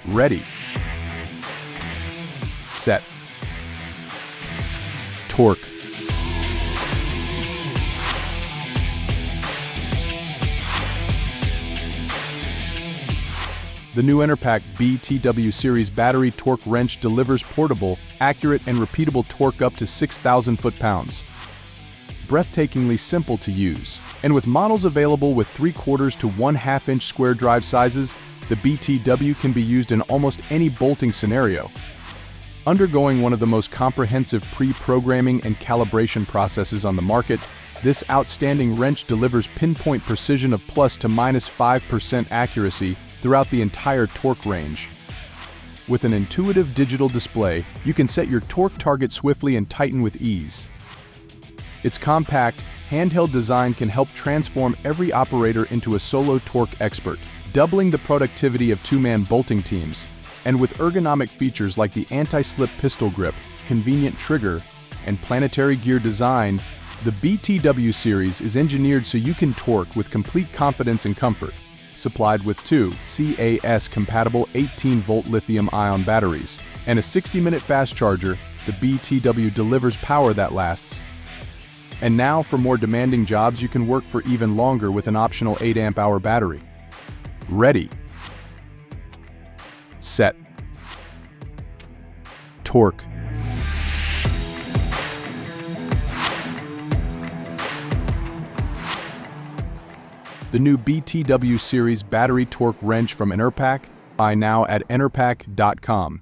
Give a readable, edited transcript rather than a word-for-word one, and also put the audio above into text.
Ready. Set. Torque. The new Enerpac BTW-Series battery torque wrench delivers portable, accurate, and repeatable torque up to 6,000 foot-pounds. Breathtakingly simple to use, and with models available with 3/4 to 1/2 inch square drive sizes, the BTW can be used in almost any bolting scenario. Undergoing one of the most comprehensive pre-programming and calibration processes on the market, this outstanding wrench delivers pinpoint precision of plus to minus 5% accuracy throughout the entire torque range. With an intuitive digital display, you can set your torque target swiftly and tighten with ease. Its compact, handheld design can help transform every operator into a solo torque expert, doubling the productivity of two-man bolting teams. And with ergonomic features like the anti-slip pistol grip, convenient trigger, and planetary gear design, the BTW series is engineered so you can torque with complete confidence and comfort. Supplied with two CAS-compatible 18-volt lithium-ion batteries and a 60-minute fast charger, the BTW delivers power that lasts. And now, for more demanding jobs, you can work for even longer with an optional 8 amp-hour battery. Ready. Set. Torque. The new BTW Series battery torque wrench from Enerpac. Buy now at enerpac.com.